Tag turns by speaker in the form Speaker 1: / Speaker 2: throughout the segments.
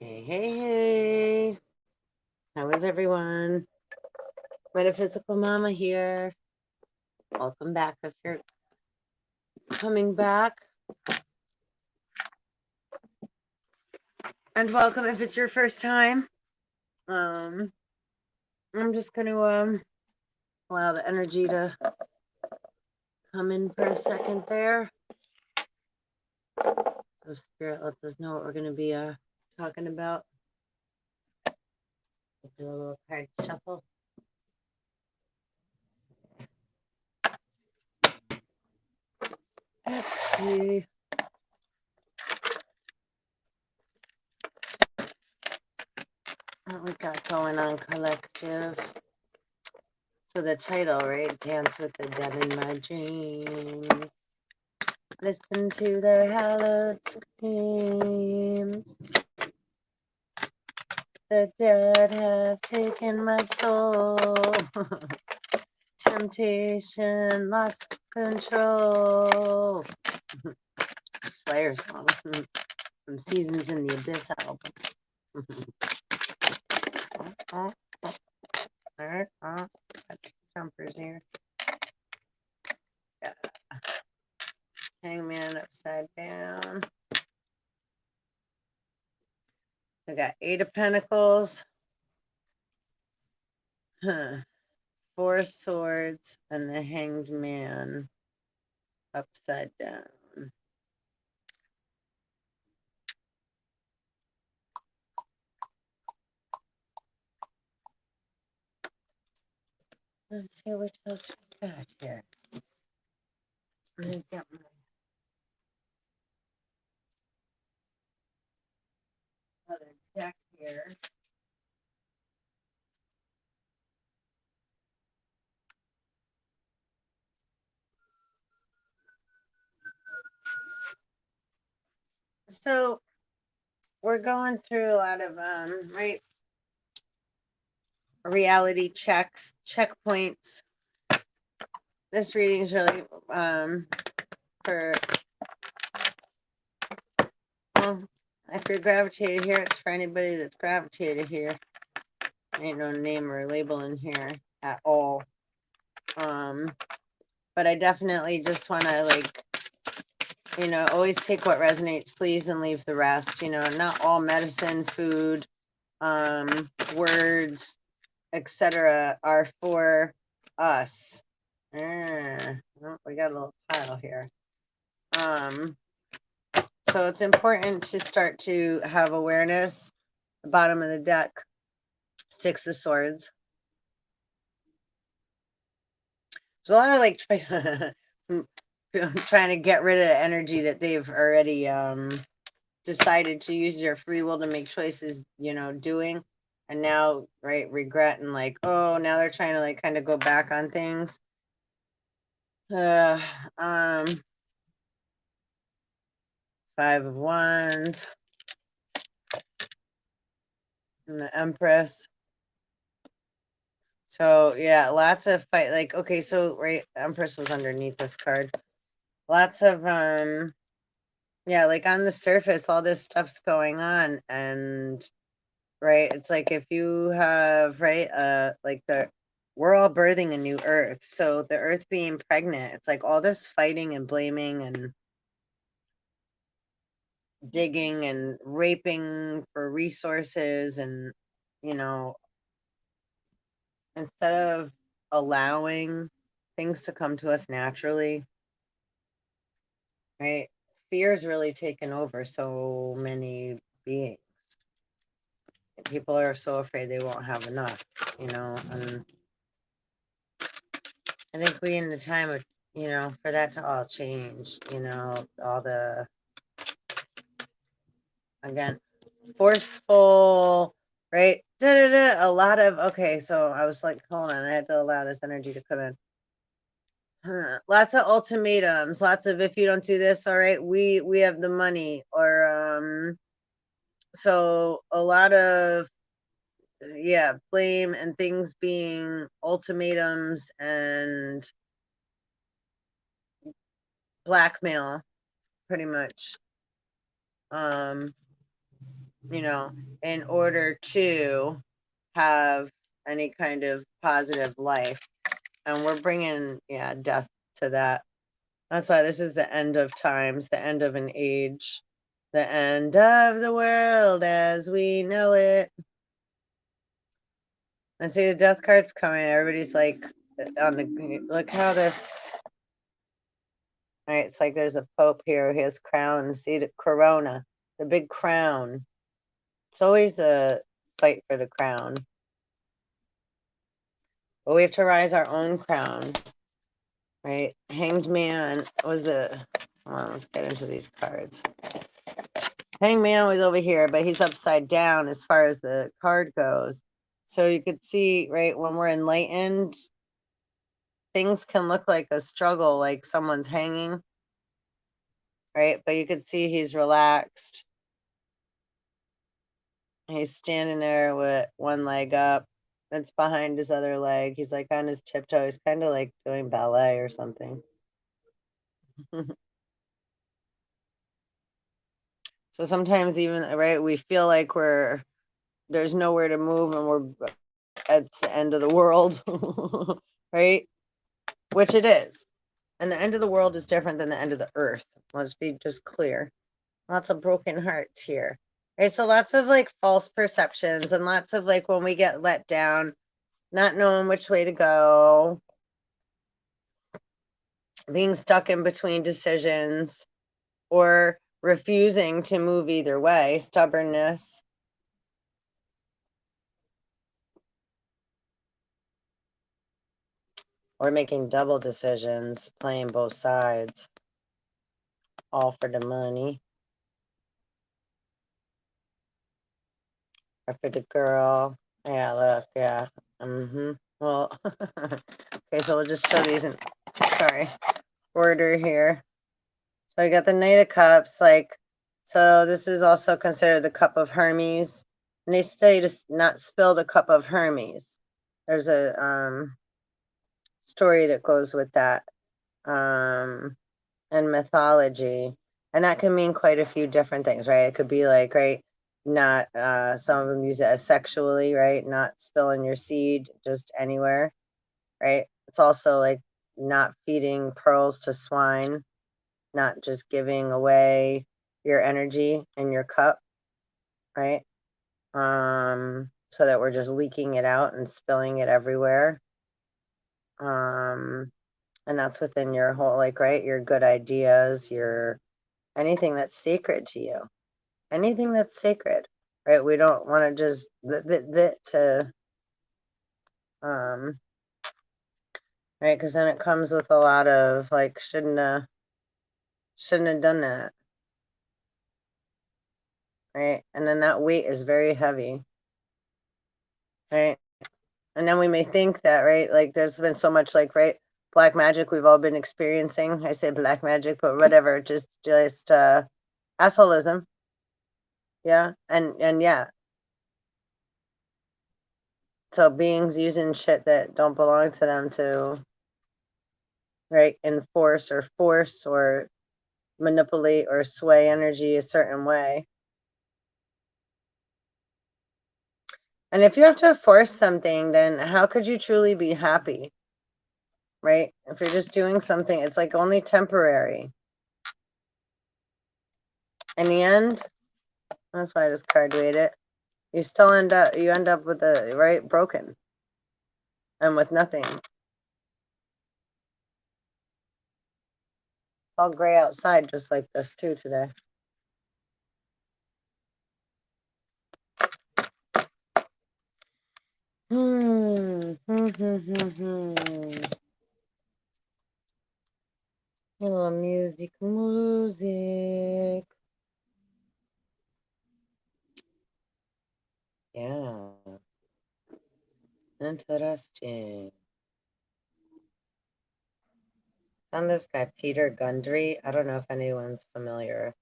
Speaker 1: Hey. How is everyone? Metaphysical Mama here. Welcome back if you're coming back. And welcome if it's your first time. I'm just going to allow the energy to come in for a second there. So Spirit lets us know what we're going to be talking about. Do a little card shuffle. Let's see. What we got going on, collective. So the title, right? Dance with the Dead in My Dreams. Listen to their hallowed screams. The dead have taken my soul. Temptation lost control. Slayer song from Seasons in the Abyss album. Got two jumpers here. Yeah. Hangman upside down. We got 8 of Pentacles. Four of Swords and the Hanged Man upside down. Let's see what else we got here. I'm gonna get my other deck here. So we're going through a lot of right reality checkpoints. This reading is really for well, if you're gravitated here, it's for anybody that's gravitated here. Ain't no name or label in here at all. But I definitely just want to always take what resonates, please, and leave the rest. Not all medicine, food, words, etc. are for us. Oh, we got a little pile here. So it's important to start to have awareness. The bottom of the deck, 6 of Swords. There's a lot of trying to get rid of the energy that they've already decided to use their free will to make choices, doing. And now, right, regret and now they're trying to kind of go back on things. 5 of Wands. And the Empress. So yeah, lots of fight. Okay, so right, Empress was underneath this card. Lots of yeah, on the surface, all this stuff's going on, and right, it's if you have we're all birthing a new Earth, so the Earth being pregnant, it's all this fighting and blaming and digging and raping for resources, and instead of allowing things to come to us naturally, right? Fear's really taken over so many beings. People are so afraid they won't have enough, and I think we in the time of, for that to all change, all the, again, forceful, right? A lot of, okay, so I was hold on, I had to allow this energy to come in. Lots of ultimatums, lots of, if you don't do this, all right, we have the money, or so a lot of, yeah, blame and things being ultimatums and blackmail, pretty much. you know, in order to have any kind of positive life. And we're bringing, yeah, death to that. That's why this is the end of times, the end of an age, the end of the world as we know it. And see the death card's coming. Everybody's like on the look how this. All right, it's like there's a pope here. His crown. See the corona, the big crown. It's always a fight for the crown. But we have to rise our own crown, right? Hanged Man was the. Hold on, let's get into these cards. Hanged Man was over here, but he's upside down as far as the card goes. So you could see, right, when we're enlightened, things can look like a struggle, like someone's hanging, right? But you could see he's relaxed. He's standing there with one leg up. It's behind his other leg. He's like on his tiptoe. He's kind of like doing ballet or something. So sometimes even, right, we feel like there's nowhere to move and we're at the end of the world, right? Which it is. And the end of the world is different than the end of the earth. Let's be just clear. Lots of broken hearts here. Right? So lots of like false perceptions and lots of like when we get let down, not knowing which way to go, being stuck in between decisions or refusing to move either way, stubbornness. Or making double decisions, playing both sides, all for the money. Or for the girl. Yeah, look, yeah. Well, okay, so we'll just show these in, sorry, order here. So I got the Knight of Cups, like, so this is also considered the Cup of Hermes. And they say to not spill the Cup of Hermes. There's a story that goes with that in mythology. And that can mean quite a few different things, right? It could be like, right, not, some of them use it as sexually, right? Not spilling your seed just anywhere, right? It's also like not feeding pearls to swine, not just giving away your energy and your cup, right? So that we're just leaking it out and spilling it everywhere. And that's within your whole, like, right, your good ideas, your anything that's sacred to you, anything that's sacred, right? We don't want to just to right, because then it comes with a lot of like shouldn't have done that, right? And then that weight is very heavy, right? And then we may think that, right, like there's been so much like, right, black magic we've all been experiencing. I say black magic, but whatever, just assholism. Yeah. And yeah. So beings using shit that don't belong to them to, right, enforce or force or manipulate or sway energy a certain way. And if you have to force something, then how could you truly be happy? Right? If you're just doing something, it's like only temporary. In the end, that's why I just card weight it. You still end up with the right broken and with nothing. It's all gray outside just like this too today. A little music. Yeah. Interesting. And this guy, Peter Gundry. I don't know if anyone's familiar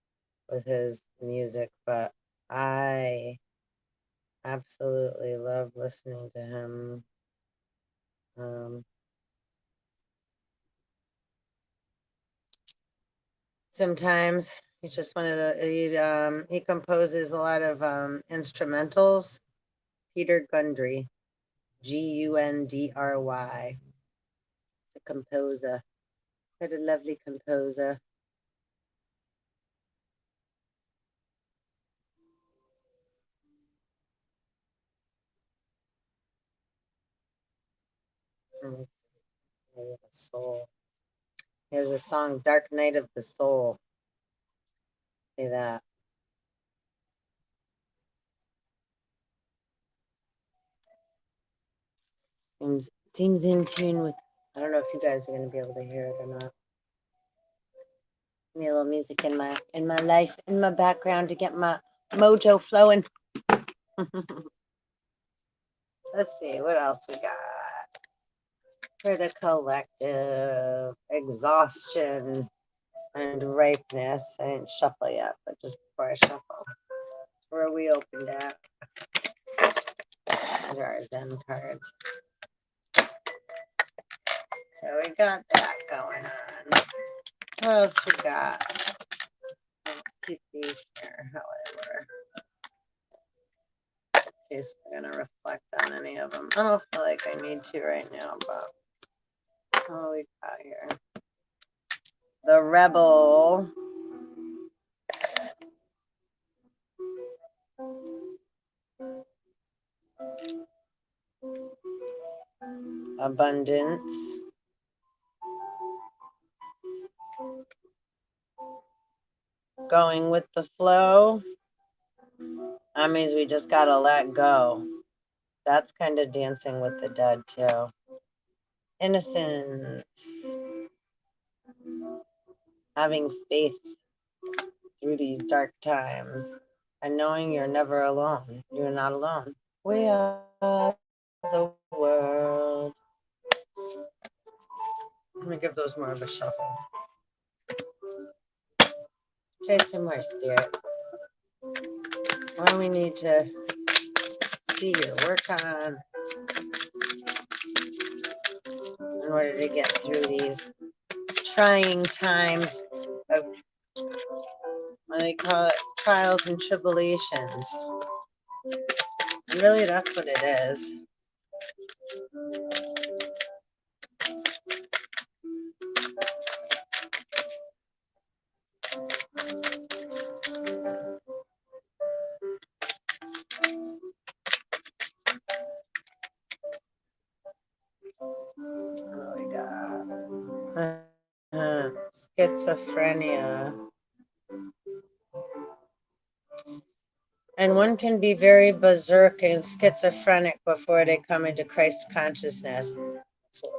Speaker 1: with his music, but I absolutely love listening to him. Sometimes, He's just one of the, he composes a lot of instrumentals. Peter Gundry, Gundry. He's a composer. What a lovely composer. The soul. He has a song, Dark Night of the Soul. Say that. Seems in tune with, I don't know if you guys are going to be able to hear it or not. Give me a little music in my life, in my background to get my mojo flowing. Let's see, what else we got? For the collective, exhaustion and ripeness. I didn't shuffle yet, but just before I shuffle, where we opened at. These are our Zen cards. So we got that going on. What else we got? Let's keep these here how they were. In case we're gonna reflect on any of them. I don't feel like I need to right now, but what we got here? The Rebel. Abundance. Going with the flow. That means we just gotta let go. That's kind of dancing with the dead too. Innocence. Having faith through these dark times and knowing you're never alone. You're not alone. We are the world. Let me give those more of a shuffle. Trade some more, Spirit. What do we need to see you work on in order to get through these trying times of, what do they call it, trials and tribulations? And really, that's what it is. What do we got? Schizophrenia. And one can be very berserk and schizophrenic before they come into Christ consciousness.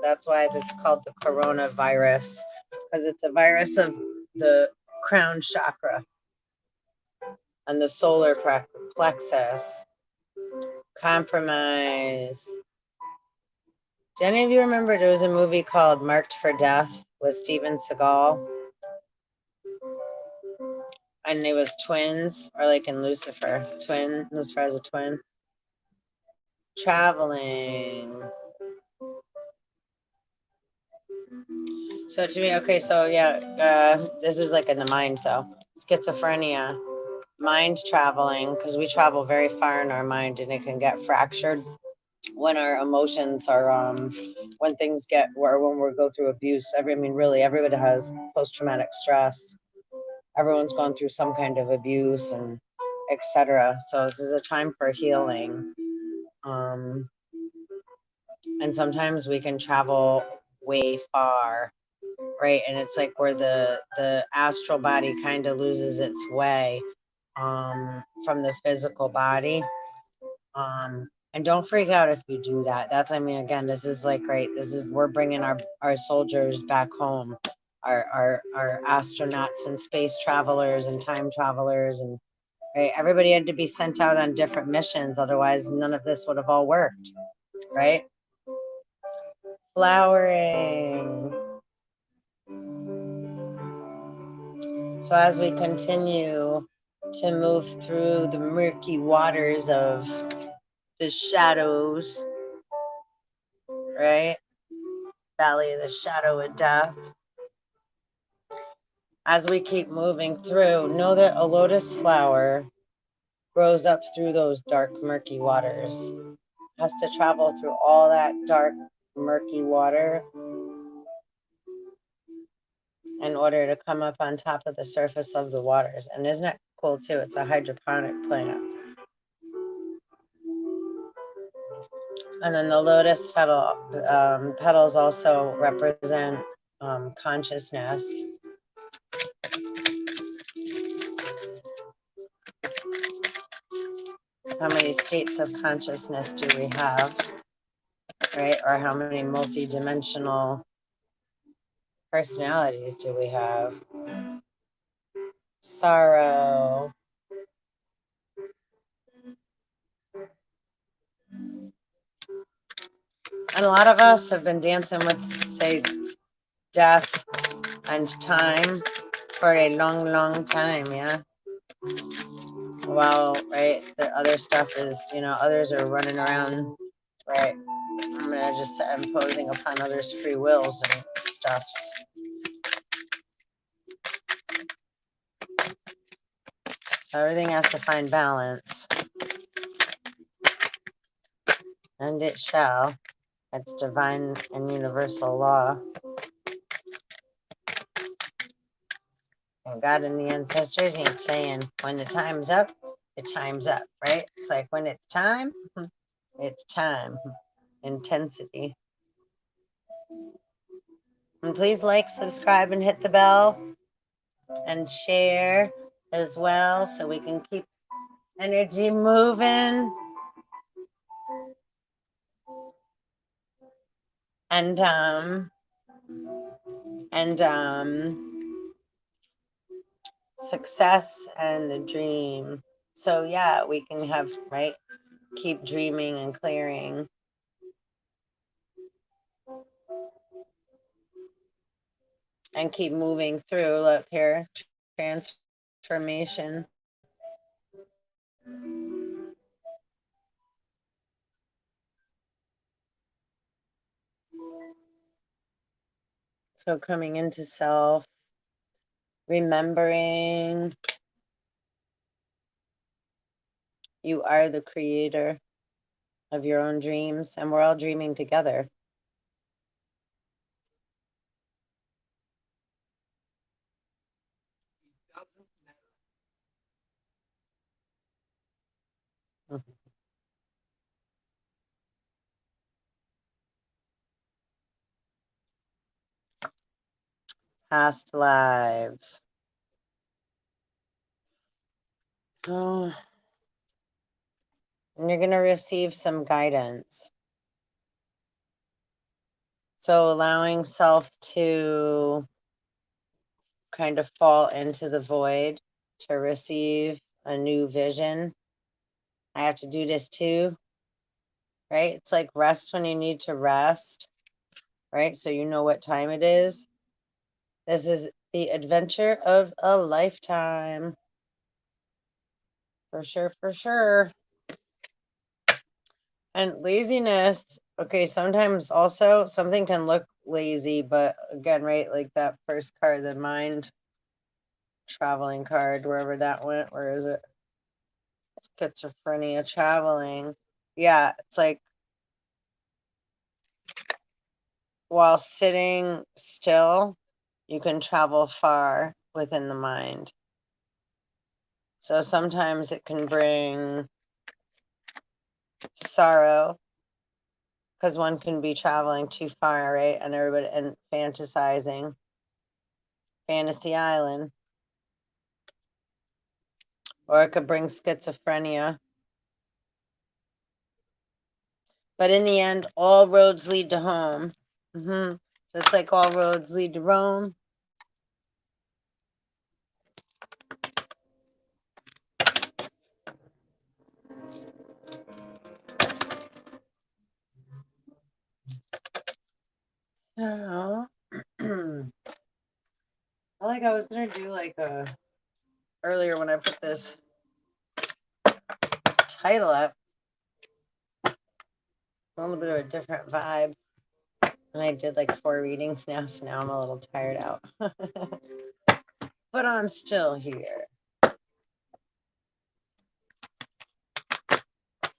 Speaker 1: That's why it's called the coronavirus, because it's a virus of the crown chakra and the solar plexus. Compromise. Do any of you remember there was a movie called Marked for Death with Steven Seagal? And it was twins, or like in Lucifer. Lucifer has a twin. Traveling. So to me, okay, so yeah, this is like in the mind though. Schizophrenia, mind traveling, because we travel very far in our mind and it can get fractured when our emotions are, when things get, or when we go through abuse. I mean, really, everybody has post-traumatic stress. Everyone's gone through some kind of abuse and etc. So this is a time for healing. And sometimes we can travel way far, right? And it's like where the astral body kind of loses its way from the physical body. And don't freak out if you do that. That's, I mean, again, this is like, right, we're bringing our soldiers back home, our astronauts and space travelers and time travelers, and right, everybody had to be sent out on different missions, otherwise none of this would have all worked, right? Flowering. So as we continue to move through the murky waters of the shadows, right? Valley of the shadow of death. as we keep moving through, know that a lotus flower grows up through those dark, murky waters. Has to travel through all that dark, murky water in order to come up on top of the surface of the waters. And isn't that cool too? It's a hydroponic plant. And then the lotus petals also represent consciousness. How many states of consciousness do we have, right? Or how many multidimensional personalities do we have? Sorrow. And a lot of us have been dancing with, say, death and time for a long, long time, yeah? Well, right, the other stuff is, you know, others are running around, right? I'm gonna just imposing upon others' free wills and stuffs. So everything has to find balance. And it shall. It's divine and universal law. And God and the ancestors ain't playing. When the time's up, the time's up, right? It's like when it's time, it's time. Intensity. And please like, subscribe, and hit the bell. And share as well so we can keep energy moving. And success and the dream. So yeah, we can have, right, keep dreaming and clearing. And keep moving through. Look here, transformation. So coming into self, remembering you are the creator of your own dreams, and we're all dreaming together. Past lives. Oh. And you're going to receive some guidance. So allowing self to kind of fall into the void to receive a new vision. I have to do this too, right? It's like rest when you need to rest, right? So you know what time it is. This is the adventure of a lifetime. For sure, for sure. And laziness, okay, sometimes also something can look lazy, but again, right, like that first card, the mind traveling card, wherever that went, where is it? Schizophrenia, traveling. Yeah, it's like while sitting still, you can travel far within the mind. So sometimes it can bring sorrow because one can be traveling too far, right? And everybody and fantasizing. Fantasy Island. Or it could bring schizophrenia. But in the end, all roads lead to home. Just like all roads lead to Rome. So, I was going to do like earlier when I put this title up, a little bit of a different vibe. And I did like 4 readings now, so now I'm a little tired out. but I'm still here.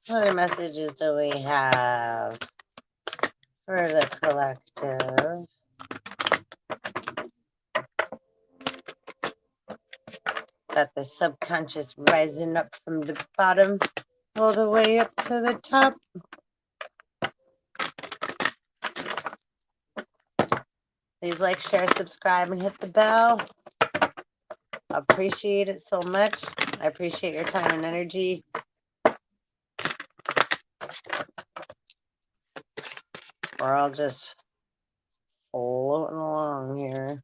Speaker 1: What other messages do we have for the collective? Got the subconscious rising up from the bottom all the way up to the top. Please like, share, subscribe, and hit the bell. I appreciate it so much. I appreciate your time and energy. We're all just floating along here.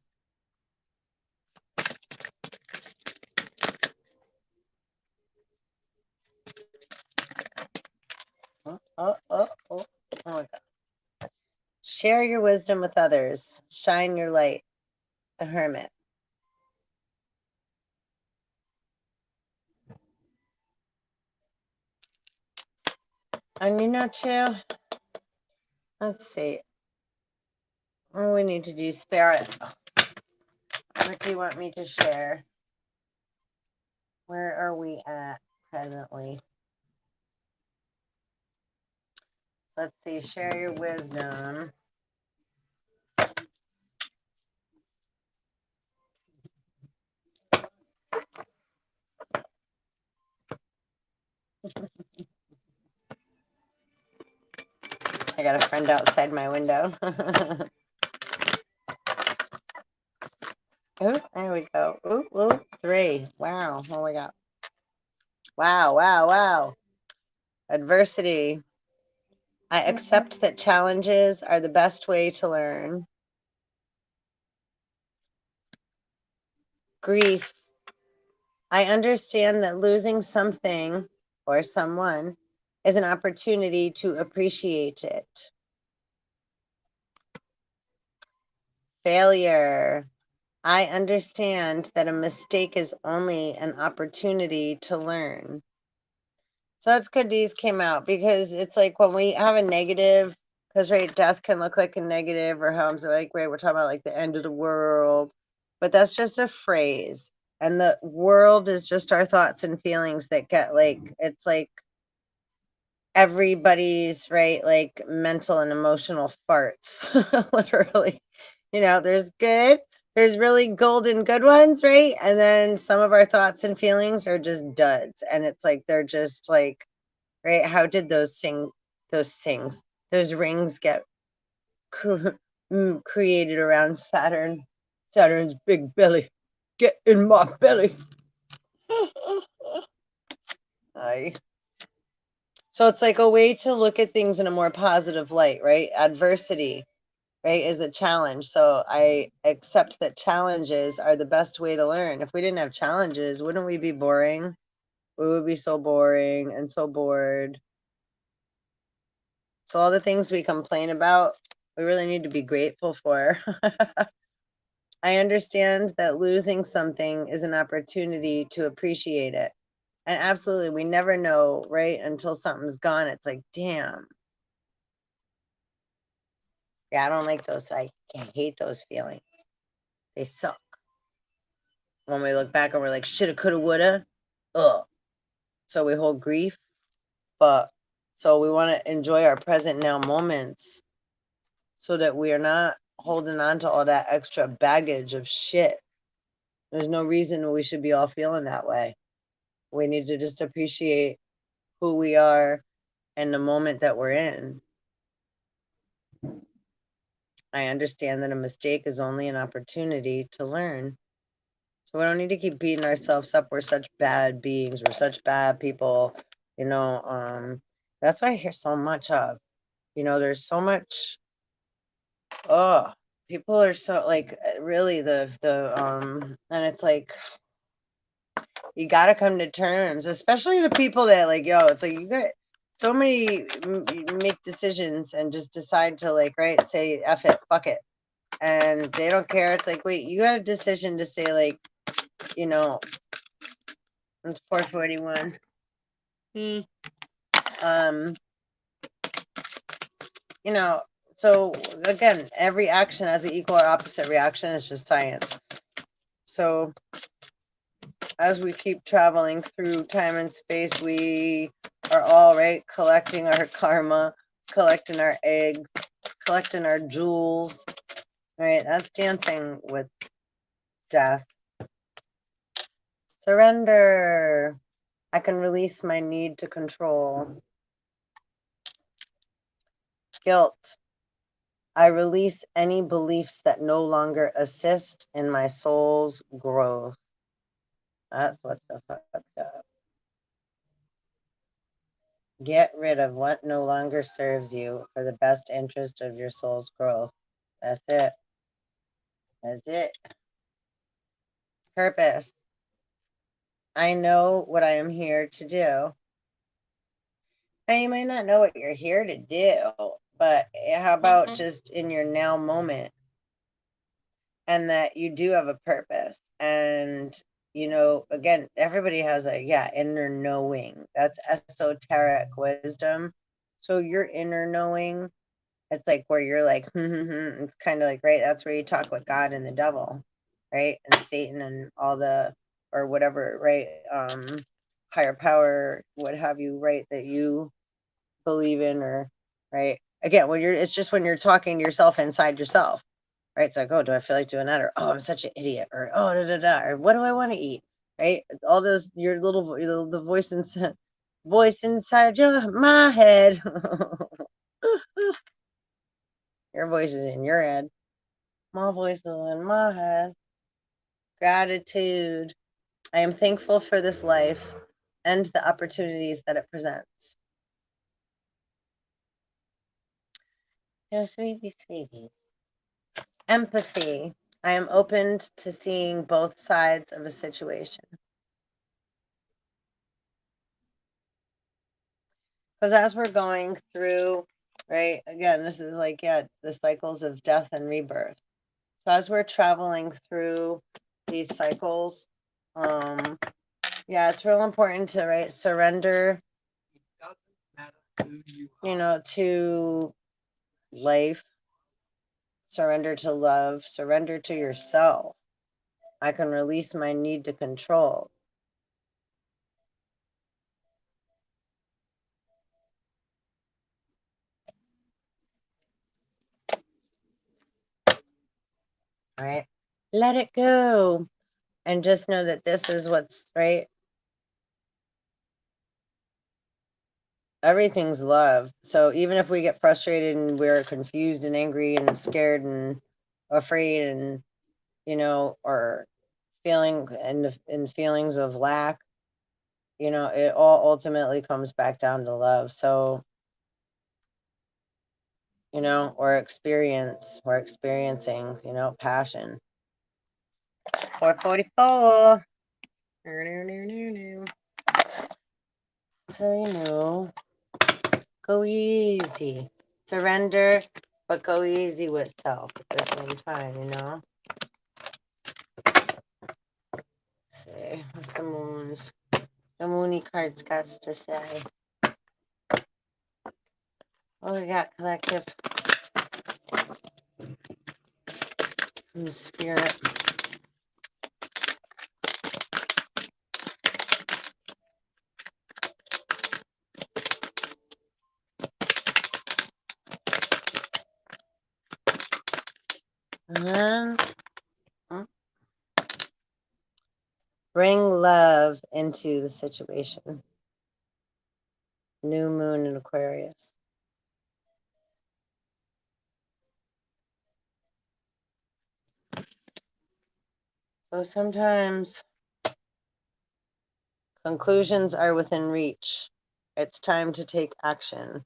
Speaker 1: Oh my God. Share your wisdom with others. Shine your light. The Hermit. And you know, too, let's see. What we need to do, Spirit. What do you want me to share? Where are we at presently? Let's see. Share your wisdom. I got a friend outside my window. Oh, there we go. Ooh, 3. Wow. Oh my God. Wow. Adversity. I accept that challenges are the best way to learn. Grief. I understand that losing something or someone is an opportunity to appreciate it. Failure. I understand that a mistake is only an opportunity to learn. So that's good these came out, because it's like when we have a negative, because right, death can look like a negative, or how I'm like, right, we're talking about like the end of the world, but that's just a phrase. And the world is just our thoughts and feelings that get like, it's like everybody's, right, like mental and emotional farts, literally. There's really golden good ones, right? And then some of our thoughts and feelings are just duds. And it's like, they're just like, right, how did those rings get created around Saturn's big belly? Get in my belly. So it's like a way to look at things in a more positive light, right? Adversity, right, is a challenge. So I accept that challenges are the best way to learn. If we didn't have challenges, wouldn't we be boring? We would be so boring and so bored. So all the things we complain about, we really need to be grateful for. I understand that losing something is an opportunity to appreciate it. And absolutely, we never know, right, until something's gone. It's like, damn. Yeah, I don't like those. I hate those feelings. They suck. When we look back and we're like, shoulda, coulda, woulda. Ugh. So we hold grief. But so we want to enjoy our present now moments so that we are not holding on to all that extra baggage of shit. There's no reason we should be all feeling that way. We need to just appreciate who we are and the moment that we're in. I understand that a mistake is only an opportunity to learn. So we don't need to keep beating ourselves up. We're such bad beings. We're such bad people. That's what I hear so much of. There's so much. Oh, people are so like really and it's like you got to come to terms, especially the people that like, it's like you got so many make decisions and just decide to like, right, say F it, fuck it. And they don't care. It's like, wait, you got a decision to say like, it's 441. So again, every action has an equal or opposite reaction. It's just science. So as we keep traveling through time and space, we are all, right, collecting our karma, collecting our eggs, collecting our jewels, right? That's dancing with death. Surrender. I can release my need to control. Guilt. I release any beliefs that no longer assist in my soul's growth. That's what the fuck's up. Get rid of what no longer serves you for the best interest of your soul's growth. That's it. That's it. Purpose. I know what I am here to do. And you might not know what you're here to do, but how about just in your now moment? And that you do have a purpose. And, you know, again, everybody has a, inner knowing. That's esoteric wisdom. So your inner knowing, it's like where you're like, it's kind of like, right, that's where you talk with God and the devil, right? And Satan and all the, or whatever, right? Higher power, what have you, right? That you believe in, or, right? Again, when you're, it's just when you're talking to yourself inside yourself, right? It's like, oh, do I feel like doing that? Or, oh, I'm such an idiot. Or, oh, da da da. Or, what do I want to eat? Right? All those, your little, the voice inside my head. Your voice is in your head. My voice is in my head. Gratitude. I am thankful for this life and the opportunities that it presents. Oh, sweetie, sweetie. Empathy. I am open to seeing both sides of a situation. Because as we're going through, right, again, this is like, the cycles of death and rebirth. So as we're traveling through these cycles, it's real important to, right, surrender, you know, to life, surrender to love, surrender to yourself. I can release my need to control. All right, let it go. And just know that this is what's, right, everything's love. So even if we get frustrated and we're confused and angry and scared and afraid and, you know, or feeling and feelings of lack, you know, it all ultimately comes back down to love. So, you know, we're experiencing, you know, passion. 444. So, you know, go easy. Surrender, but go easy with self at the same time, you know? Let's see, what's the Moony cards got to say? What we got, collective? From the spirit. And then bring love into the situation. New moon in Aquarius. So sometimes conclusions are within reach. It's time to take action.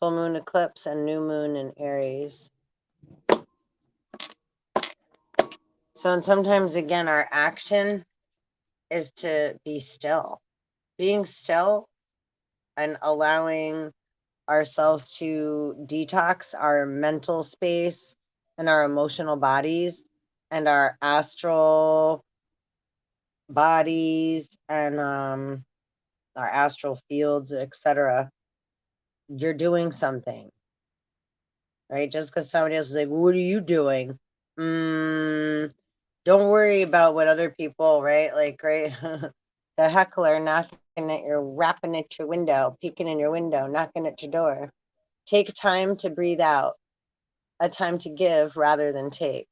Speaker 1: Full moon eclipse and new moon in Aries. So, and sometimes again, our action is to be still. Being still and allowing ourselves to detox our mental space and our emotional bodies and our astral bodies and our astral fields, etc. You're doing something, right? Just because somebody else is like, what are you doing? Don't Don't worry about what other people, right? Like, right, the heckler knocking at your, rapping at your window, peeking in your window, knocking at your door. Take time to breathe out, a time to give rather than take.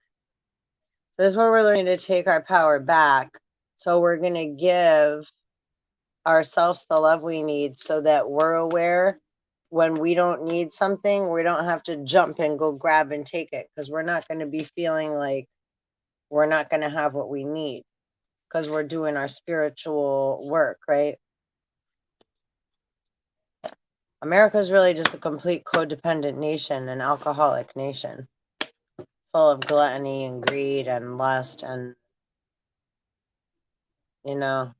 Speaker 1: So this is where we're learning to take our power back. So we're going to give ourselves the love we need so that we're aware when we don't need something, we don't have to jump and go grab and take it, because we're not going to be feeling like we're not going to have what we need because we're doing our spiritual work, right? America is really just a complete codependent nation, an alcoholic nation, full of gluttony and greed and lust. And, you know,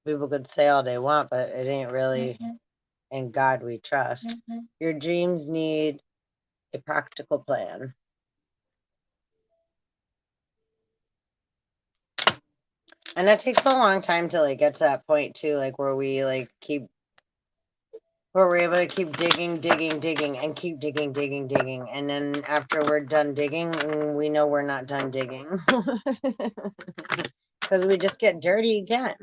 Speaker 1: people could say all they want, but it ain't really in God we trust. Your dreams need a practical plan. And that takes a long time to like get to that point too, like where we like keep, where we're able to keep digging, and keep digging. And then after we're done digging, we know we're not done digging. Because we just get dirty again,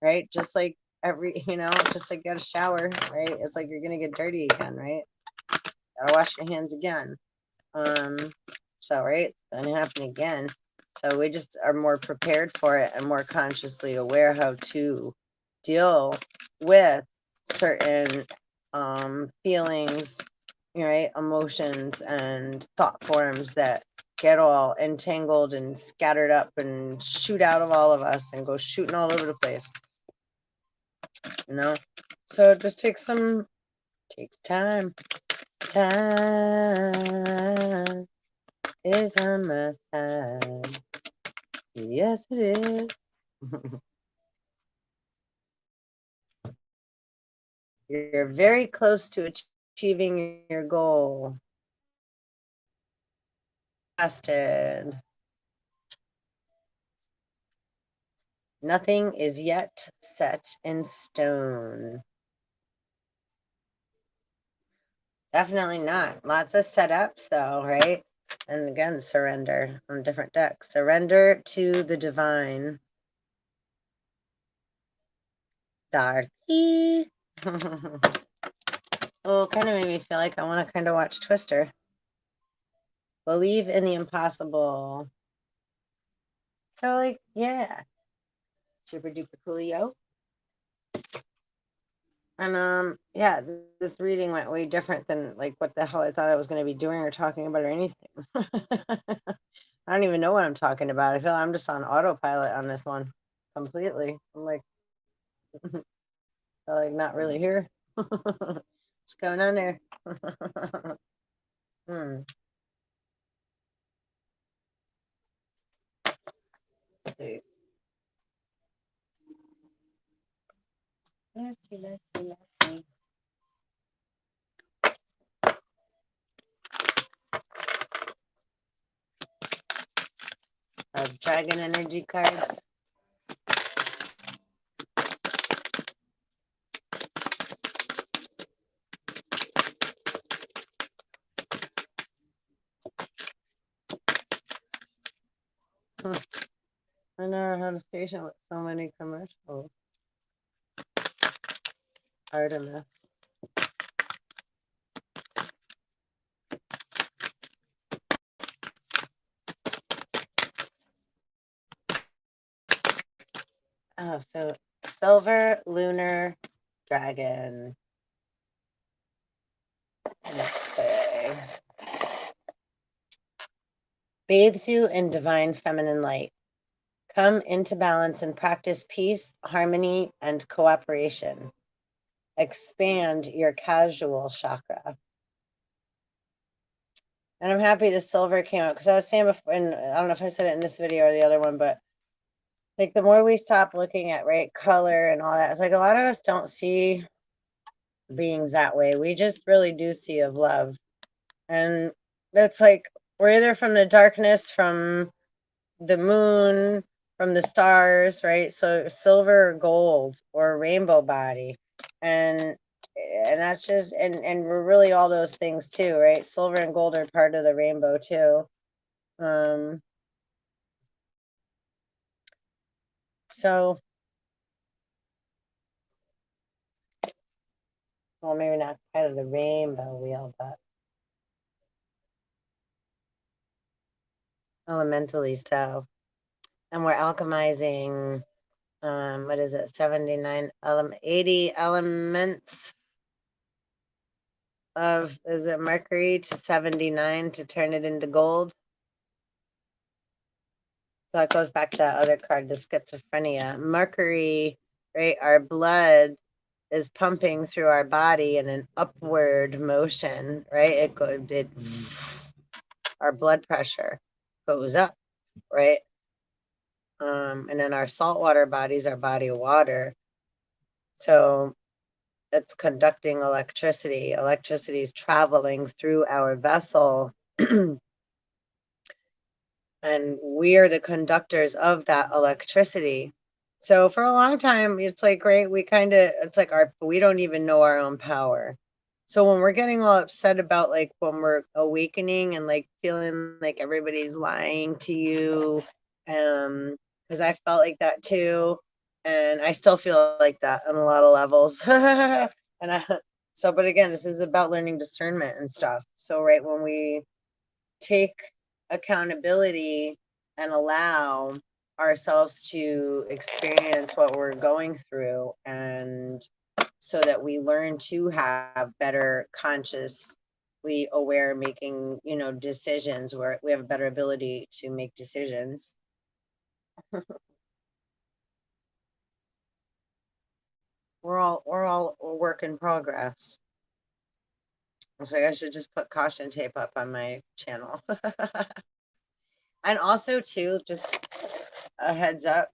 Speaker 1: right? Just like every, just like you got a shower, right? It's like you're going to get dirty again, right? Gotta wash your hands again. So, right, it's going to happen again. So we just are more prepared for it and more consciously aware how to deal with certain feelings, right, emotions and thought forms that get all entangled and scattered up and shoot out of all of us and go shooting all over the place, So it just takes time. Time is on my side. Yes, it is. You're very close to achieving your goal. Tested. Nothing is yet set in stone. Definitely not. Lots of setups, though, right? And again, surrender on different decks. Surrender to the divine. Darky. Oh, kind of made me feel like I want to kind of watch Twister. Believe in the impossible. So, like, yeah. Super duper coolio. And yeah, this reading went way different than like what the hell I thought I was going to be doing or talking about or anything. I don't even know what I'm talking about. I feel I'm just on autopilot on this one completely. I'm like, not really here. What's going on there? Let's see. Let's see. Dragon energy cards. I never had a station with so many commercials. Artemis. Oh, so silver lunar dragon. Okay. Bathes you in divine feminine light. Come into balance and practice peace, harmony, and cooperation. Expand your casual chakra. And I'm happy the silver came out because I was saying before, and I don't know if I said it in this video or the other one, but like the more we stop looking at color and all that, it's like a lot of us don't see beings that way. We just really do see of love. And that's like we're either from the darkness, from the moon, from the stars, right? So silver or gold or rainbow body. And that's just and we're really all those things too, right? Silver and gold are part of the rainbow too. So, well, maybe not kind of the rainbow wheel, but elementally so. And we're alchemizing, what is it, 80 elements of, is it mercury to 79 to turn it into gold? So that goes back to that other card, the schizophrenia. Mercury, right? Our blood is pumping through our body in an upward motion, right? Our blood pressure goes up, right? And then our saltwater bodies, our body of water. So it's conducting electricity. Electricity is traveling through our vessel. And we are the conductors of that electricity. So for a long time, it's like, right, it's like we don't even know our own power. So when we're getting all upset about like when we're awakening and like feeling like everybody's lying to you, because I felt like that too, and I still feel like that on a lot of levels. But again, this is about learning discernment and stuff. So right when we take accountability and allow ourselves to experience what we're going through, and so that we learn to have better consciously aware making decisions, where we have a better ability to make decisions. We're all a work in progress. So I should just put caution tape up on my channel. And also too, just a heads up,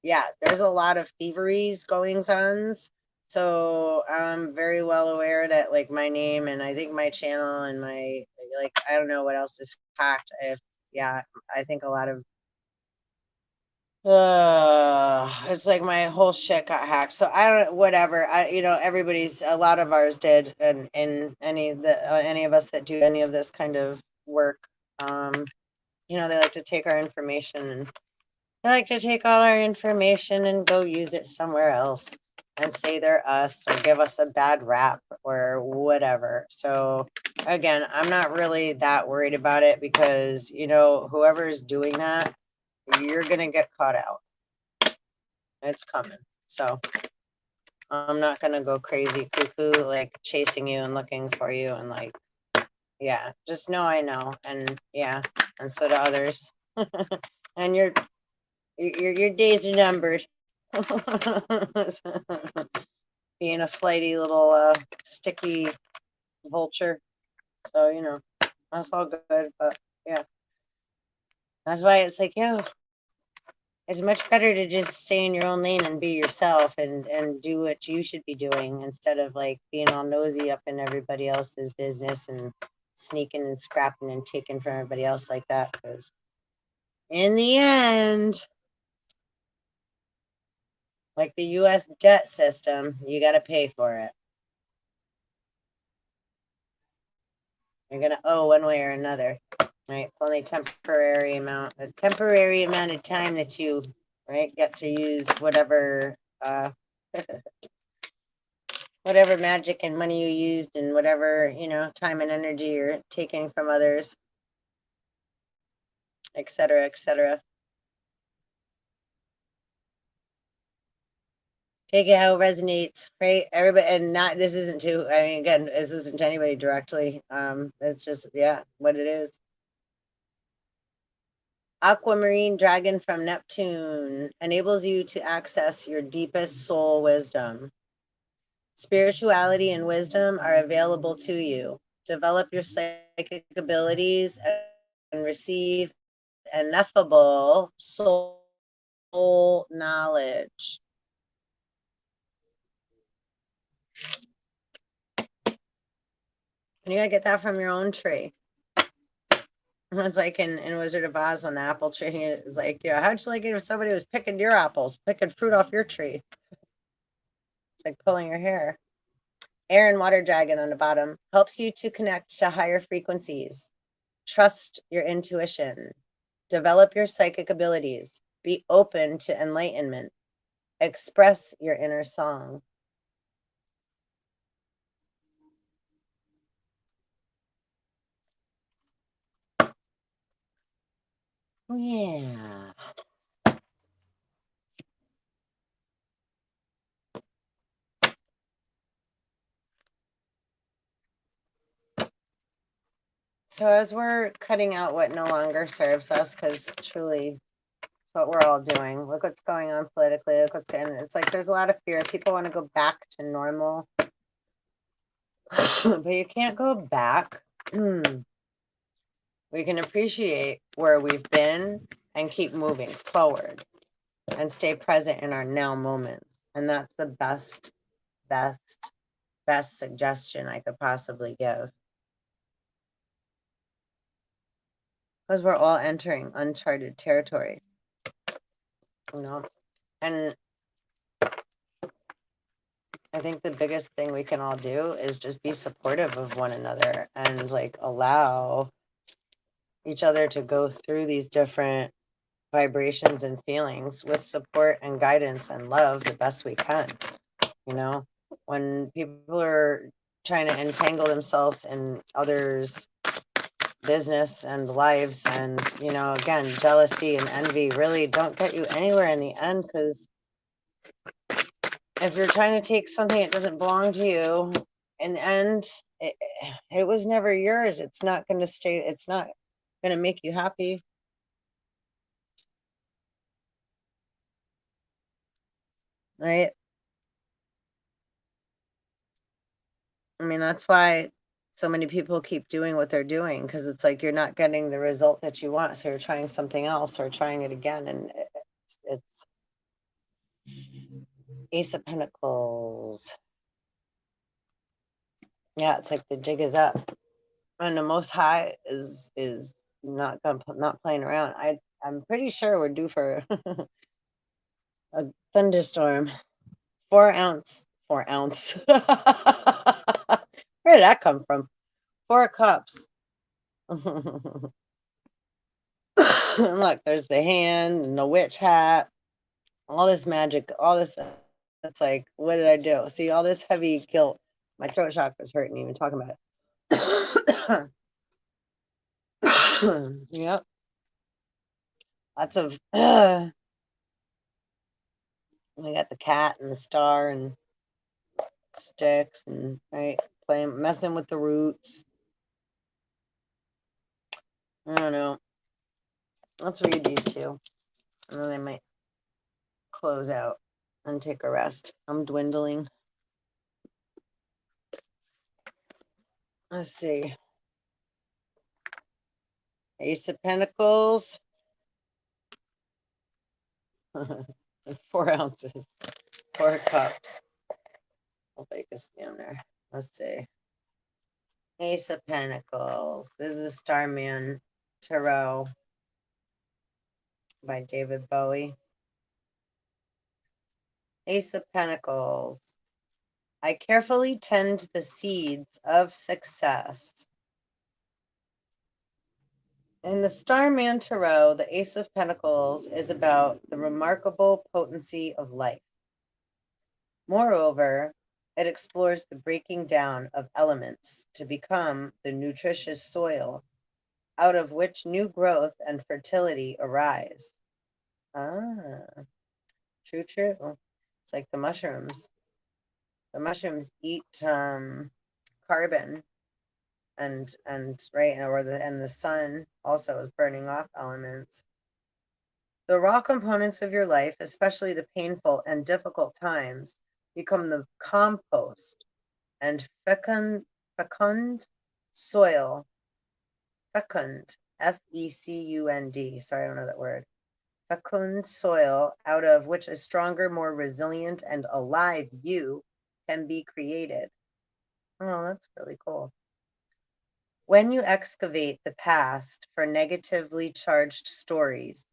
Speaker 1: yeah, there's a lot of thieveries goings ons. So I'm very well aware that like my name and I think my channel and my, like, I don't know what else is hacked. Yeah, I think a lot of it's like my whole shit got hacked. So I don't, whatever. A lot of ours did, and any of us that do any of this kind of work, they like to take our information, and they like to take all our information and go use it somewhere else and say they're us or give us a bad rap or whatever. So again, I'm not really that worried about it, because whoever is doing that, you're gonna get caught out. It's coming. So I'm not gonna go crazy cuckoo like chasing you and looking for you, and like, yeah, just know I know, and yeah, and so do others. And your days are numbered. Being a flighty little sticky vulture. So that's all good. But yeah, that's why it's like, it's much better to just stay in your own lane and be yourself, and do what you should be doing, instead of like being all nosy up in everybody else's business and sneaking and scrapping and taking from everybody else like that. Because in the end, like the US debt system, you got to pay for it. You're going to owe one way or another, right? It's only a temporary amount of time that you, right, get to use whatever, whatever magic and money you used, and whatever, time and energy you're taking from others, etc., etc. Take it how it resonates, right? Everybody, and not, this isn't to, I mean, again, this isn't to anybody directly. It's just, yeah, what it is. Aquamarine dragon from Neptune enables you to access your deepest soul wisdom. Spirituality and wisdom are available to you. Develop your psychic abilities and receive ineffable soul knowledge. And you gotta get that from your own tree. It's like in Wizard of Oz, when the apple tree is like, how'd you like it if somebody was picking your apples, picking fruit off your tree? It's like pulling your hair. Air and water dragon on the bottom helps you to connect to higher frequencies. Trust your intuition. Develop your psychic abilities. Be open to enlightenment. Express your inner song. Yeah. So as we're cutting out what no longer serves us, because truly what we're all doing, look what's going on politically, look what's going on. It's like there's a lot of fear. People want to go back to normal, but you can't go back. We can appreciate where we've been and keep moving forward and stay present in our now moments. And that's the best suggestion I could possibly give. Because we're all entering uncharted territory, you know? And I think the biggest thing we can all do is just be supportive of one another and like allow each other to go through these different vibrations and feelings with support and guidance and love the best we can. You know, when people are trying to entangle themselves in others' business and lives, and, you know, again, jealousy and envy really don't get you anywhere in the end, because if you're trying to take something that doesn't belong to you, in the end, it was never yours. It's not going to stay, it's not going to make you happy. Right? I mean, that's why so many people keep doing what they're doing, because it's like you're not getting the result that you want. So you're trying something else or trying it again. And it's Ace of Pentacles. Yeah, it's like the jig is up. And the Most High is not playing around. I'm pretty sure we're due for a thunderstorm. 4 ounce. Where did that come from? 4 cups. Look, there's the hand and the witch hat, all this magic, all this. It's like, what did I do? See, all this heavy guilt. My throat chakra's hurting even talking about it. Yep. Lots of. We got the cat and the star and sticks and right playing, messing with the roots. I don't know. Let's read these two, and then I might close out and take a rest. I'm dwindling. Let's see. Ace of Pentacles. 4 ounces. 4 cups. I'll take a stand there. Let's see. Ace of Pentacles. This is Starman Tarot by David Bowie. Ace of Pentacles. I carefully tend the seeds of success. In the Starman Tarot, the Ace of Pentacles is about the remarkable potency of life. Moreover, it explores the breaking down of elements to become the nutritious soil out of which new growth and fertility arise. Ah, true. It's like the mushrooms. The mushrooms eat carbon and right, or the sun also is burning off elements. The raw components of your life, especially the painful and difficult times, become the compost and fecund soil. Fecund, Fecund. Sorry, I don't know that word. Fecund soil out of which a stronger, more resilient, and alive you can be created. Oh, that's really cool. When you excavate the past for negatively charged stories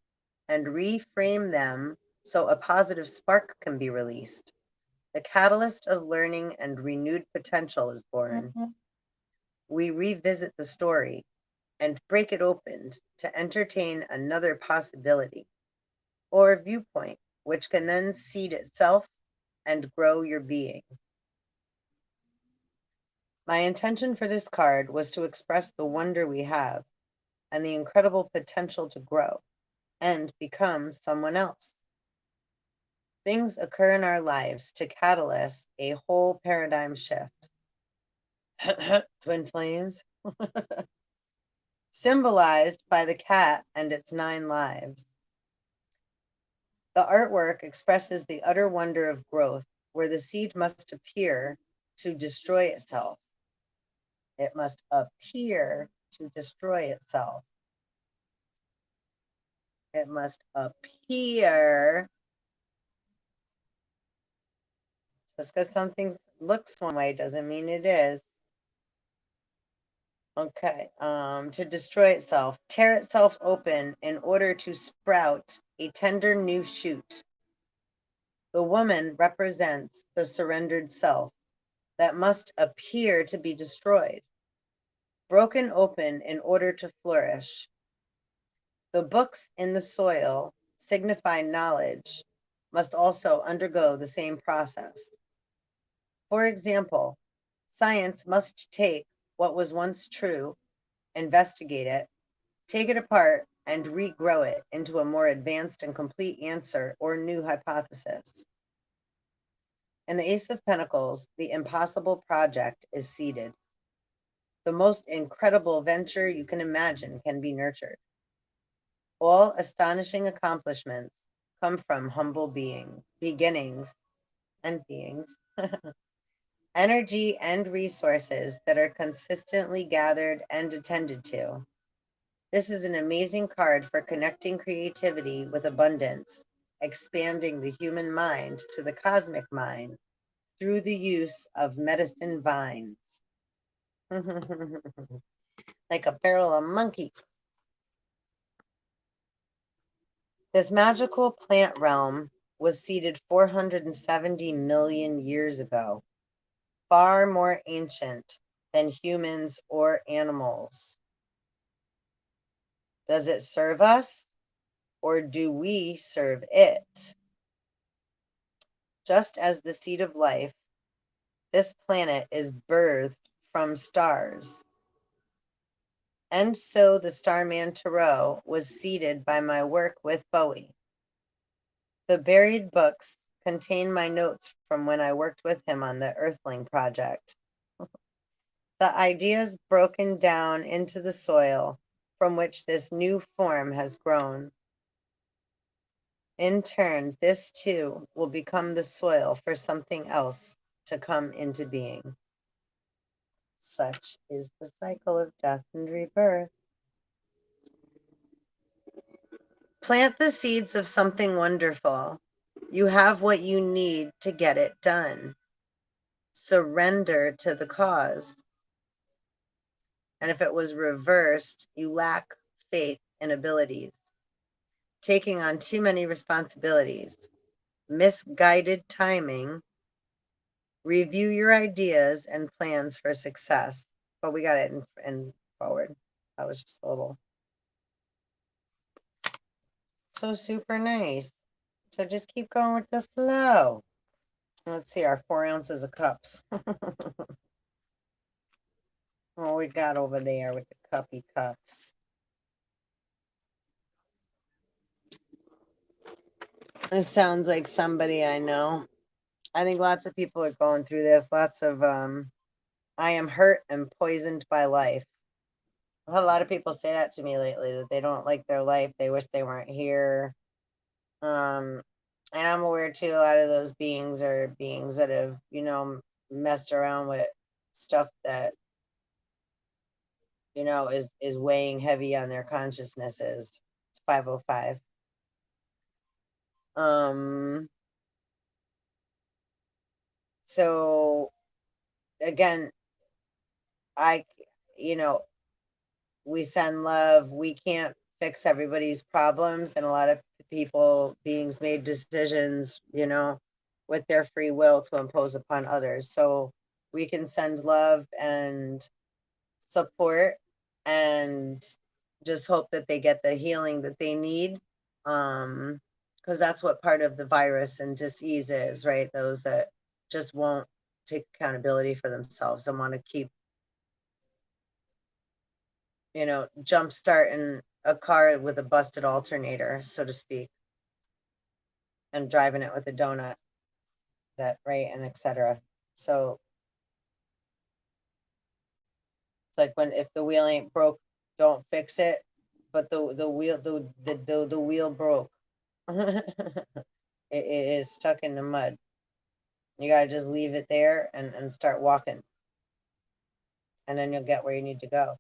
Speaker 1: and reframe them so a positive spark can be released, the catalyst of learning and renewed potential is born. We revisit the story and break it open to entertain another possibility. or viewpoint, which can then seed itself and grow your being. My intention for this card was to express the wonder we have and the incredible potential to grow and become someone else. Things occur in our lives to catalyze a whole paradigm shift. Twin flames. Symbolized by the cat and its 9 lives. The artwork expresses the utter wonder of growth, where the seed must appear to destroy itself. It must appear to destroy itself. It must appear. Just because something looks one way doesn't mean it is. Okay, to destroy itself, tear itself open in order to sprout a tender new shoot. The woman represents the surrendered self that must appear to be destroyed, broken open in order to flourish. The books in the soil signify knowledge must also undergo the same process. For example, science must take what was once true, investigate it, take it apart, and regrow it into a more advanced and complete answer or new hypothesis. In the Ace of Pentacles, the impossible project is seeded. The most incredible venture you can imagine can be nurtured. All astonishing accomplishments come from humble beginnings, and beings. Energy and resources that are consistently gathered and attended to. This is an amazing card for connecting creativity with abundance, expanding the human mind to the cosmic mind through the use of medicine vines. Like a barrel of monkeys. This magical plant realm was seeded 470 million years ago, far more ancient than humans or animals. Does it serve us, or do we serve it? Just as the seed of life, this planet is birthed from stars. And so the Starman Tarot was seeded by my work with Bowie. The buried books contain my notes from when I worked with him on the Earthling project. The ideas broken down into the soil from which this new form has grown. In turn, this too will become the soil for something else to come into being. Such is the cycle of death and rebirth. Plant the seeds of something wonderful. You have what you need to get it done. Surrender to the cause. And if it was reversed, you lack faith and abilities. Taking on too many responsibilities. Misguided timing. Review your ideas and plans for success. But we got it in forward. That was just a little. So super nice. So just keep going with the flow. Let's see, our 4 ounces of cups. What we got over there with the cuppy cups. This sounds like somebody I know. I think lots of people are going through this. Lots of, I am hurt and poisoned by life. I've had a lot of people say that to me lately, that they don't like their life. They wish they weren't here. And I'm aware too, a lot of those beings are beings that have, messed around with stuff that, is weighing heavy on their consciousnesses. It's 505. So again, we send love. We can't fix everybody's problems, and a lot of beings made decisions, with their free will to impose upon others. So we can send love and support and just hope that they get the healing that they need. because that's what part of the virus and disease is, right? Those that just won't take accountability for themselves and want to keep, jump starting a car with a busted alternator, so to speak, and driving it with a donut, right, and etc. So it's like if the wheel ain't broke, don't fix it. But the wheel broke. It is stuck in the mud. You gotta just leave it there and start walking, and then you'll get where you need to go,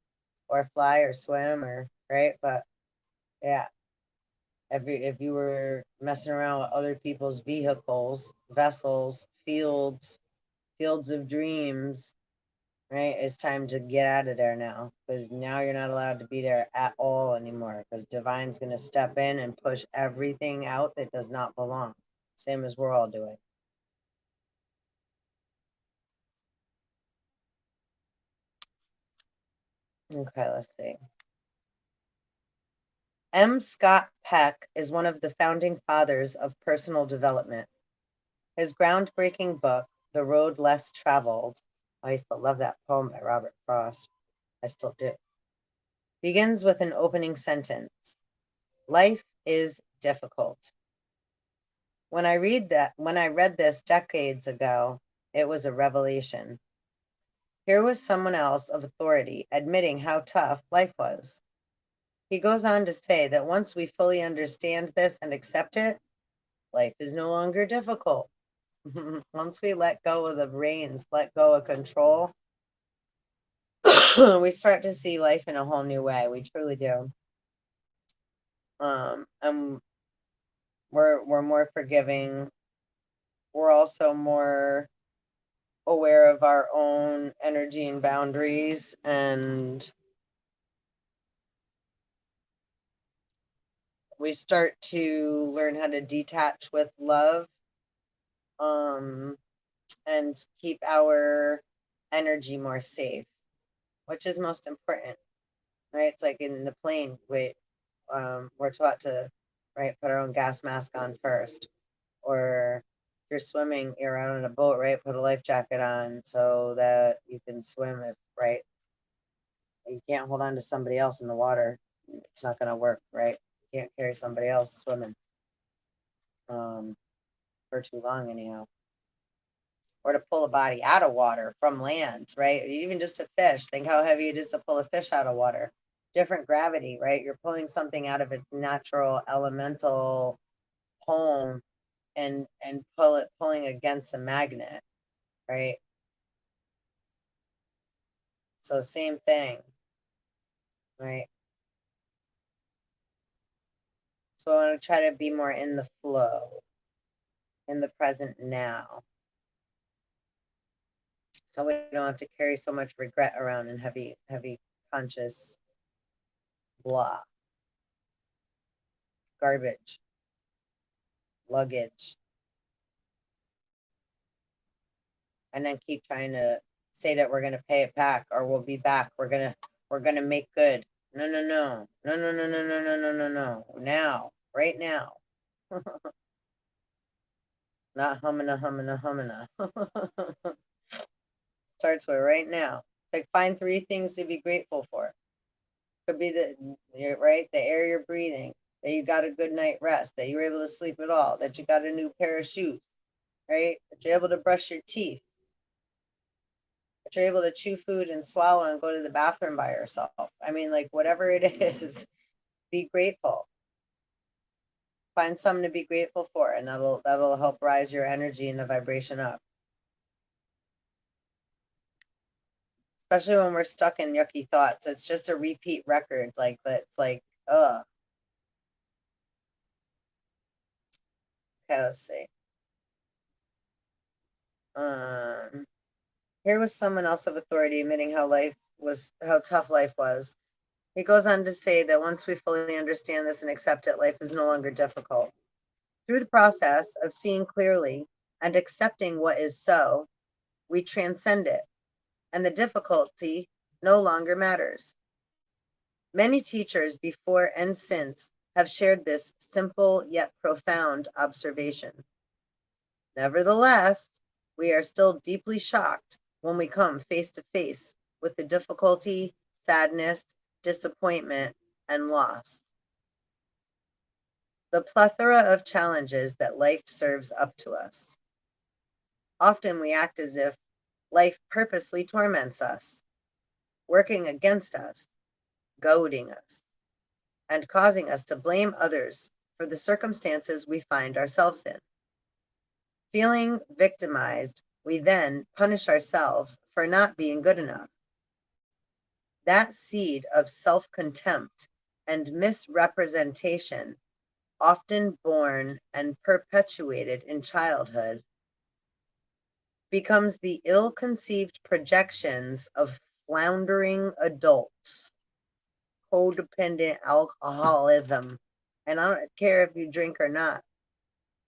Speaker 1: or fly or swim or right. But yeah, if you were messing around with other people's vehicles, vessels, fields of dreams, right? It's time to get out of there now, because now you're not allowed to be there at all anymore, because Divine's going to step in and push everything out that does not belong, same as we're all doing. Okay, let's see. M. Scott Peck is one of the founding fathers of personal development. His groundbreaking book, The Road Less Traveled, I used to love that poem by Robert Frost. I still do. Begins with an opening sentence. Life is difficult. When I read this decades ago, it was a revelation. Here was someone else of authority admitting how tough life was. He goes on to say that once we fully understand this and accept it, life is no longer difficult. Once we let go of the reins, let go of control, we start to see life in a whole new way. We truly do. And we're more forgiving. We're also more aware of our own energy and boundaries, and we start to learn how to detach with love, and keep our energy more safe, which is most important, right? It's like in the plane, we're taught to, right, put our own gas mask on first, or if you're swimming, you're out on a boat, right, put a life jacket on so that you can swim, if right, you can't hold on to somebody else in the water, it's not going to work, right? You can't carry somebody else swimming for too long anyhow, or to pull a body out of water from land, right? Even just a fish, think how heavy it is to pull a fish out of water. Different gravity, right? You're pulling something out of its natural elemental home and pulling against a magnet, right? So same thing, right? So I want to try to be more in the flow, in the present now, so we don't have to carry so much regret around and heavy conscious blah, garbage, luggage, and then keep trying to say that we're going to pay it back, or we'll be back, we're going to make good. No, now, right now. Not humming. Starts with right now. It's like, find 3 things to be grateful for. Could be right, the air you're breathing, that you got a good night rest, that you were able to sleep at all, that you got a new pair of shoes, right? That you're able to brush your teeth, that you're able to chew food and swallow and go to the bathroom by yourself. I mean, like, whatever it is, be grateful. Find something to be grateful for, and that'll help rise your energy and the vibration up. Especially when we're stuck in yucky thoughts. It's just a repeat record. Like, that's like, ugh. Okay, let's see. Here was someone else of authority admitting how tough life was. He goes on to say that once we fully understand this and accept it, life is no longer difficult. Through the process of seeing clearly and accepting what is so, we transcend it, and the difficulty no longer matters. Many teachers before and since have shared this simple yet profound observation. Nevertheless, we are still deeply shocked when we come face to face with the difficulty, sadness, disappointment, and loss. The plethora of challenges that life serves up to us. Often we act as if life purposely torments us, working against us, goading us, and causing us to blame others for the circumstances we find ourselves in. Feeling victimized, we then punish ourselves for not being good enough. That seed of self-contempt and misrepresentation, often born and perpetuated in childhood, becomes the ill-conceived projections of floundering adults, codependent alcoholism. And I don't care if you drink or not,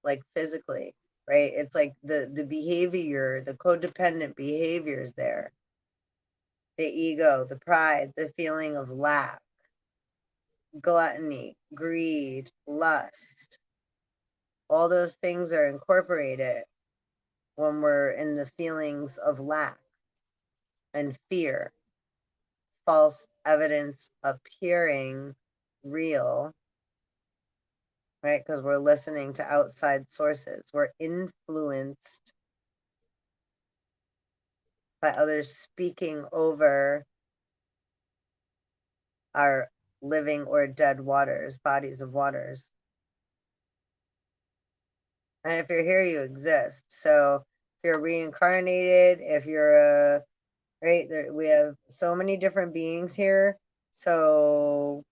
Speaker 1: like physically, right? It's like the behavior, the codependent behaviors there. The ego, the pride, the feeling of lack, gluttony, greed, lust. All those things are incorporated when we're in the feelings of lack and fear. False evidence appearing real, right? Because we're listening to outside sources. We're influenced by others speaking over our living or dead waters, bodies of waters. And if you're here, you exist. So if you're reincarnated, if you're right, we have so many different beings here. So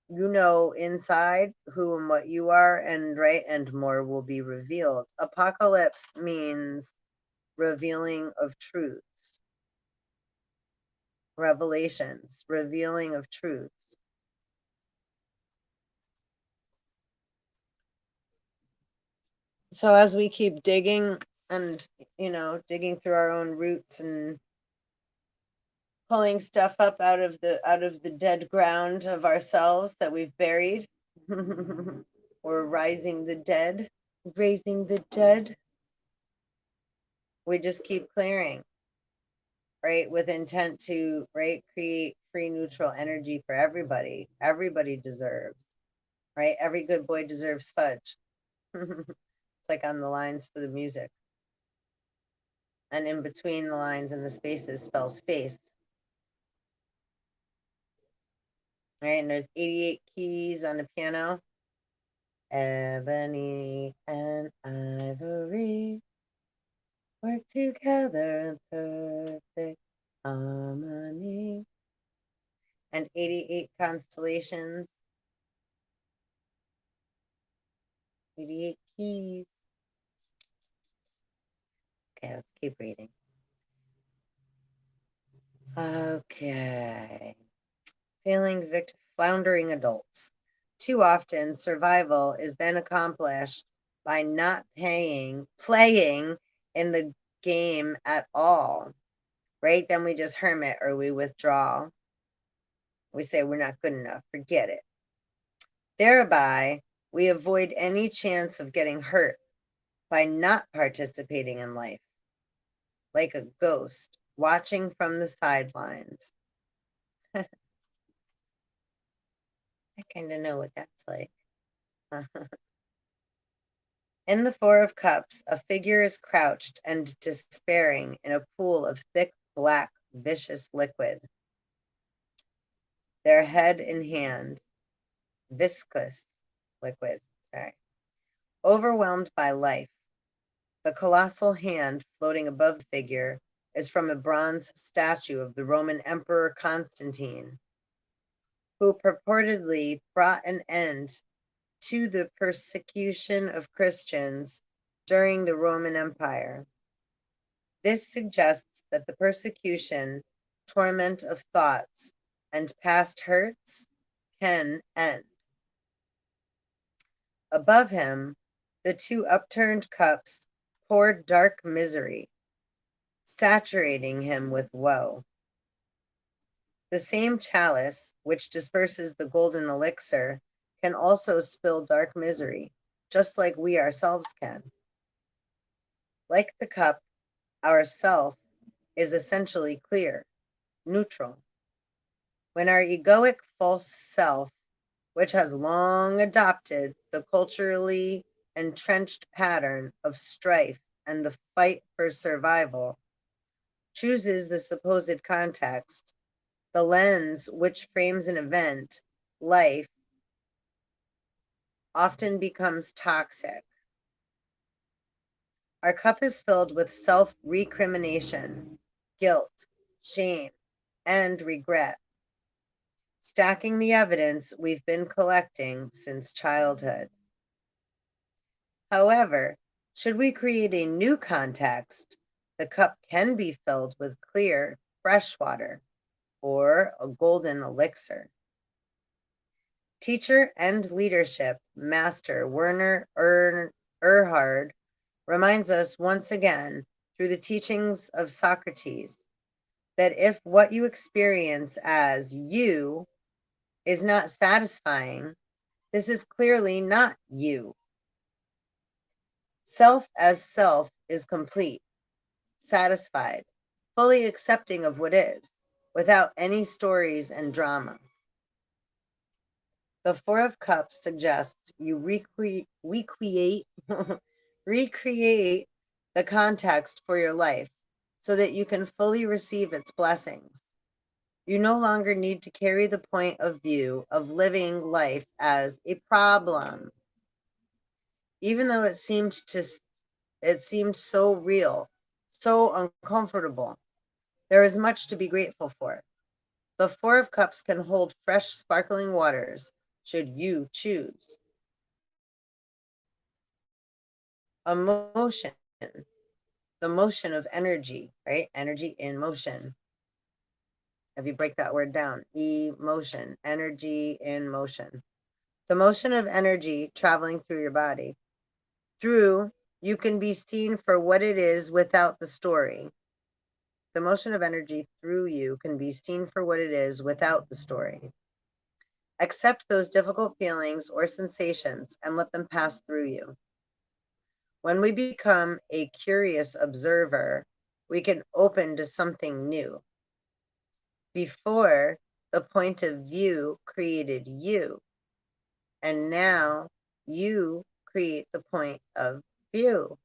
Speaker 1: you know inside who and what you are, and right, and more will be revealed. Apocalypse means revealing of truths. Revelations, revealing of truths. So as we keep digging and, digging through our own roots and pulling stuff up out of the dead ground of ourselves that we've buried, we're raising the dead, we just keep clearing, right, with intent to, right, create free neutral energy for everybody. Everybody deserves, right? Every good boy deserves fudge. It's like on the lines to the music. And in between the lines and the spaces spells face. Right? And there's 88 keys on the piano. Ebony and ivory work together in perfect harmony. And 88 constellations. 88 keys. Okay, let's keep reading. Okay. Floundering adults. Too often, survival is then accomplished by not playing in the game at all, right? Then we just hermit or we withdraw. We say we're not good enough, forget it. Thereby, we avoid any chance of getting hurt by not participating in life, like a ghost watching from the sidelines. I kind of know what that's like. In the Four of Cups, a figure is crouched and despairing in a pool of thick, black, vicious liquid. Their head in hand, viscous liquid, overwhelmed by life. The colossal hand floating above the figure is from a bronze statue of the Roman Emperor Constantine, who purportedly brought an end to the persecution of Christians during the Roman Empire. This suggests that the persecution, torment of thoughts, and past hurts can end. Above him, the two upturned cups pour dark misery, saturating him with woe. The same chalice which disperses the golden elixir can also spill dark misery, just like we ourselves can. Like the cup, our self is essentially clear, neutral. When our egoic false self, which has long adopted the culturally entrenched pattern of strife and the fight for survival, chooses the supposed context, the lens which frames an event, life, often becomes toxic. Our cup is filled with self-recrimination, guilt, shame, and regret, stacking the evidence we've been collecting since childhood. However, should we create a new context, the cup can be filled with clear, fresh water, or a golden elixir. Teacher and leadership master Werner Erhard reminds us once again through the teachings of Socrates that if what you experience as you is not satisfying, this is clearly not you. Self as self is complete, satisfied, fully accepting of what is, without any stories and drama. The Four of Cups suggests you recreate the context for your life so that you can fully receive its blessings. You no longer need to carry the point of view of living life as a problem. Even though it seemed so real, so uncomfortable, there is much to be grateful for. The Four of Cups can hold fresh, sparkling waters, should you choose. Emotion, the motion of energy, right? Energy in motion. If you break that word down, emotion, energy in motion. The motion of energy traveling through your body. Through, you can be seen for what it is without the story. The motion of energy through you can be seen for what it is without the story. Accept those difficult feelings or sensations and let them pass through you. When we become a curious observer, we can open to something new. Before, the point of view created you, and now you create the point of view.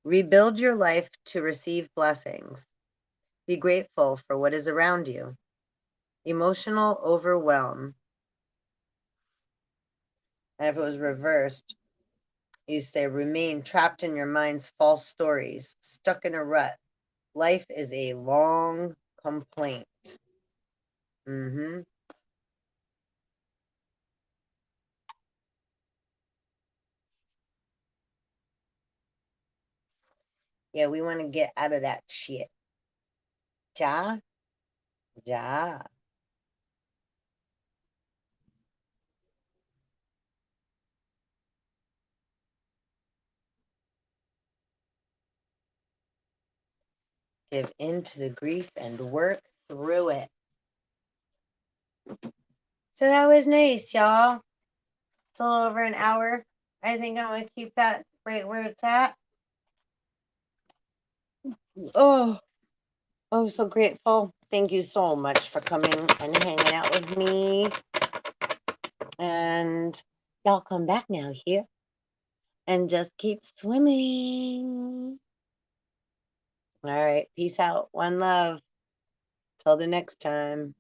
Speaker 1: Rebuild your life to receive blessings. Be grateful for what is around you. Emotional overwhelm. And if it was reversed, you say remain trapped in your mind's false stories, stuck in a rut. Life is a long complaint. Yeah, we want to get out of that shit. Ja? Ja. Give in to the grief and work through it. So that was nice, y'all. It's a little over an hour. I think I'm going to keep that right where it's at. Oh, I'm so grateful. Thank you so much for coming and hanging out with me. And y'all come back now here and just keep swimming. All right. Peace out. One love. Till the next time.